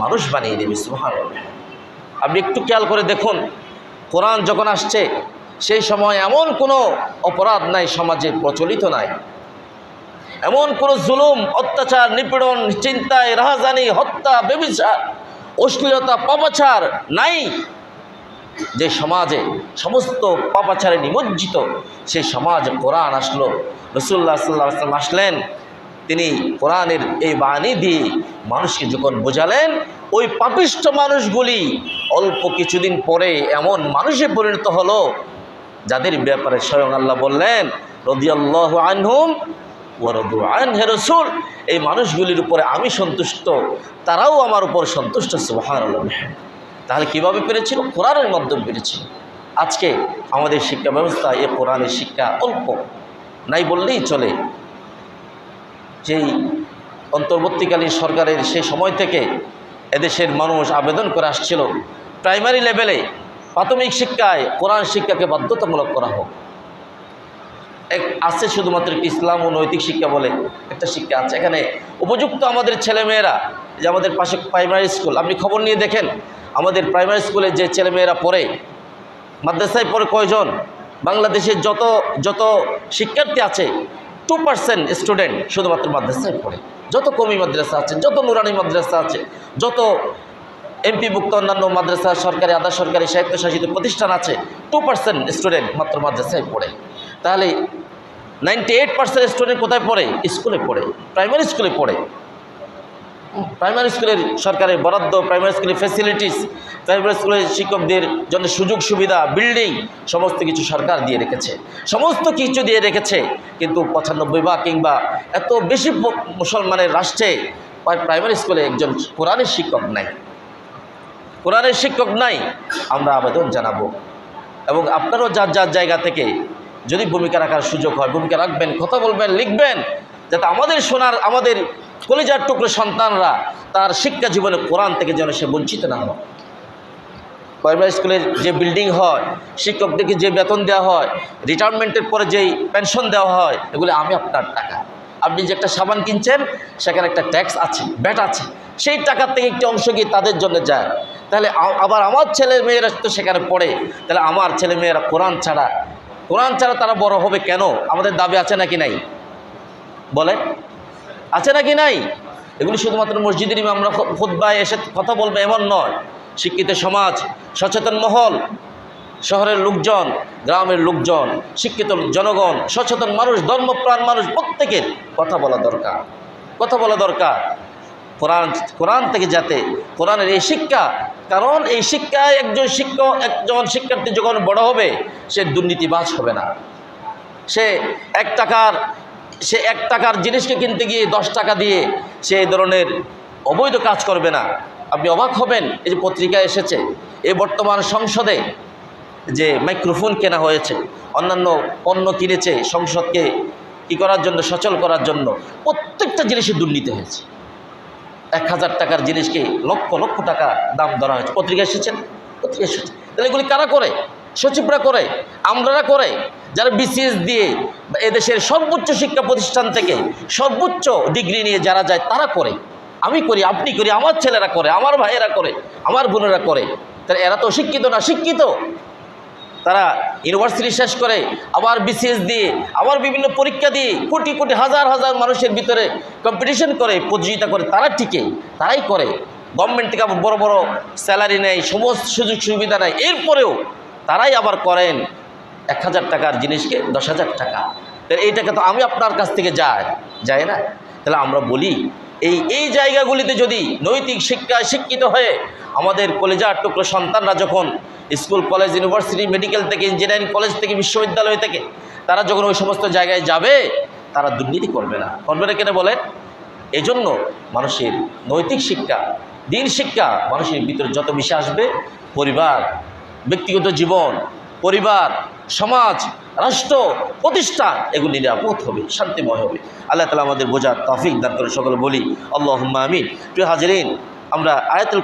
মানুষ বানিয়ে দেবে। সুবহানাল্লাহ। আপনি একটু খেয়াল করে দেখুন, কোরআন যখন আসছে সেই সময় এমন কোনো অপরাধ নাই সমাজে প্রচলিত নাই, এমন কোনো জুলুম, অত্যাচার, নিপীড়ন, চিন্তায়, রাহাজানি, হত্যা, ব্যভিচার, অশ্লীলতা, পাপাচার নাই। যে সমাজে সমস্ত পাপাচারে নিমজ্জিত, সেই সমাজে কোরআন আসলো। রাসূলুল্লাহ সাল্লাল্লাহু আলাইহি ওয়াসাল্লাম আসলেন, তিনি কোরআনের এই বাণী দিয়ে মানুষকে যখন বোঝালেন, ওই পাপিষ্ঠ মানুষগুলি অল্প কিছুদিন পরে এমন মানুষে পরিণত হলো যাদের ব্যাপারে স্বয়ং আল্লাহ বললেন, রাদিয়াল্লাহু আনহুম ওয়া রাদু আন। হে রাসূল, এই মানুষগুলির উপরে আমি সন্তুষ্ট, তারাও আমার উপর সন্তুষ্ট। সুবহানাল্লাহ। তাহলে কীভাবে পেরেছিল? কোরআনের মাধ্যমে পেরেছিল। আজকে আমাদের শিক্ষা ব্যবস্থা এ কোরআনের শিক্ষা অল্প নাই বললেই চলে। যেই অন্তর্বর্তীকালীন সরকারের সেই সময় থেকে এদেশের মানুষ আবেদন করে আসছিল প্রাইমারি লেভেলে প্রাথমিক শিক্ষায় কোরআন শিক্ষাকে বাধ্যতামূলক করা হোক। আছে শুধুমাত্র ইসলাম ও নৈতিক শিক্ষা বলে একটা শিক্ষা আছে, এখানে উপযুক্ত আমাদের ছেলেমেয়েরা, যে আমাদের পাশে প্রাইমারি স্কুল, আপনি খবর নিয়ে দেখেন আমাদের প্রাইমারি স্কুলে যে ছেলেমেয়েরা পড়ে, মাদ্রাসায় পড়ে কয়জন? বাংলাদেশের যত শিক্ষার্থী আছে 2% স্টুডেন্ট শুধুমাত্র মাদ্রাসায় পড়ে। যত কমি মাদ্রাসা আছে, যত নুরানি মাদ্রাসা আছে, যত এমপিভুক্ত অন্যান্য মাদ্রাসা, সরকারি, আধা সরকারি, স্বায়ত্তশাসিত প্রতিষ্ঠান আছে, 2% স্টুডেন্ট মাত্র মাদ্রাসায় পড়ে। তাহলে 98% স্টুডেন্ট কোথায় পড়ে? স্কুলে পড়ে, প্রাইমারি স্কুলে পড়ে। প্রাইমারি স্কুলের সরকারের বরাদ্দ, প্রাইমারি স্কুলের ফ্যাসিলিটিস, প্রাইমারি স্কুলের শিক্ষকদের জন্য সুযোগ সুবিধা, বিল্ডিং, সমস্ত কিছু সরকার দিয়ে রেখেছে, সমস্ত কিছু দিয়ে রেখেছে। কিন্তু 95 ভাগ কিংবা এত বেশি মুসলমানের রাষ্ট্রে প্রাইমারি স্কুলে একজন কোরআনের শিক্ষক নাই, কোরআনের শিক্ষক নাই। আমরা আবেদন জানাবো এবং আপনারাও যার যার জায়গা থেকে যদি ভূমিকা রাখার সুযোগ হয় ভূমিকা রাখবেন, কথা বলবেন, লিখবেন, যাতে আমাদের শোনার, আমাদের কলিজার টুকরো সন্তানরা তার শিক্ষা জীবনে কোরআন থেকে যেন সে বঞ্চিত না হয়। প্রাইমারি স্কুলের যে বিল্ডিং হয়, শিক্ষকদেরকে যে বেতন দেওয়া হয়, রিটায়ারমেন্টের পরে যেই পেনশন দেওয়া হয়, এগুলো আমি আপনার টাকা। আপনি যে একটা সাবান কিনছেন সেখানে একটা ট্যাক্স আছে, ভ্যাট আছে, সেই টাকার থেকে একটি অংশ গিয়ে তাদের জন্য যায়। তাহলে আবার আমার ছেলে মেয়েরা তো সেখানে পড়ে, তাহলে আমার ছেলে মেয়েরা কোরআন ছাড়া তারা বড় হবে কেন? আমাদের দাবি আছে নাকি নাই? বলে আছে নাকি নাই? এগুলি শুধুমাত্র মসজিদের ইমামরা খুতবায় এসে কথা বলবে এমন নয়। শিক্ষিত সমাজ, সচেতন মহল, শহরের লোকজন, গ্রামের লোকজন, শিক্ষিত জনগণ, সচেতন মানুষ, ধর্মপ্রাণ মানুষ, প্রত্যেকের কথা বলা দরকার। কোরআন থেকে যাতে কোরআনের এই শিক্ষা, কারণ এই শিক্ষায় একজন শিক্ষার্থী যখন বড় হবে সে দুর্নীতিবাজ হবে না। সে এক টাকার জিনিসকে কিনতে গিয়ে 10 টাকা দিয়ে সে এই ধরনের অবৈধ কাজ করবে না। আপনি অবাক হবেন, এই যে পত্রিকায় এসেছে, এই বর্তমান সংসদে যে মাইক্রোফোন কেনা হয়েছে, অন্যান্য পণ্য কিনেছে সংসদকে কী করার জন্য, সচল করার জন্য, প্রত্যেকটা জিনিসে দুর্নীতি হয়েছে। 1000 টাকার জিনিসকে লক্ষ লক্ষ টাকা দাম ধরা হয়েছে। পত্রিকা এসেছেন? পত্রিকা এসেছে। তাহলে এগুলি কারা করে? সচিবরা করে, আমরারা করে, যারা বিসিএস দিয়ে এদেশের সর্বোচ্চ শিক্ষা প্রতিষ্ঠান থেকে সর্বোচ্চ ডিগ্রি নিয়ে যারা যায় তারা করে। আমি করি, আপনি করি, আমার ছেলেরা করে, আমার ভাইয়েরা করে, আমার বোনেরা করে। তাহলে এরা তো শিক্ষিত না? শিক্ষিত। তারা ইউনিভার্সিটি শেষ করে আবার বিসিএস দিয়ে আবার বিভিন্ন পরীক্ষা দিয়ে কোটি কোটি হাজার হাজার মানুষের ভিতরে কম্পিটিশন করে, প্রতিযোগিতা করে, তারা টিকে, তারাই করে। গভর্নমেন্ট থেকে বড় বড় স্যালারি নেয়, সমস্ত সুযোগ সুবিধা নেয়, এরপরেও তারাই আবার করেন 1000 টাকার জিনিসকে 10,000 টাকা। তাহলে এই টাকা তো আমি আপনার কাছ থেকে যায় না। তাহলে আমরা বলি এই জায়গাগুলিতে যদি নৈতিক শিক্ষায় শিক্ষিত হয়ে আমাদের কলেজার টুকরো সন্তানরা যখন স্কুল, কলেজ, ইউনিভার্সিটি, মেডিকেল থেকে, ইঞ্জিনিয়ারিং কলেজ থেকে, বিশ্ববিদ্যালয় থেকে তারা যখন ওই সমস্ত জায়গায় যাবে, তারা দুর্নীতি করবে না কেন বলেন? এই জন্য মানুষের নৈতিক শিক্ষা, দিন শিক্ষা মানুষের ভিতরে যত বেশি আসবে, পরিবার, ব্যক্তিগত জীবন, পরিবার, সমাজ, রাষ্ট্র, প্রতিষ্ঠান এগুলি নিরাপদ হবে, শান্তিময় হবে। আল্লাহ তাআলা আমাদের বোঝার তৌফিক দান করে। সকলে বলি আল্লাহুম্মা আমিন। প্রিয় হাজিরিন, আমরা আয়াতুল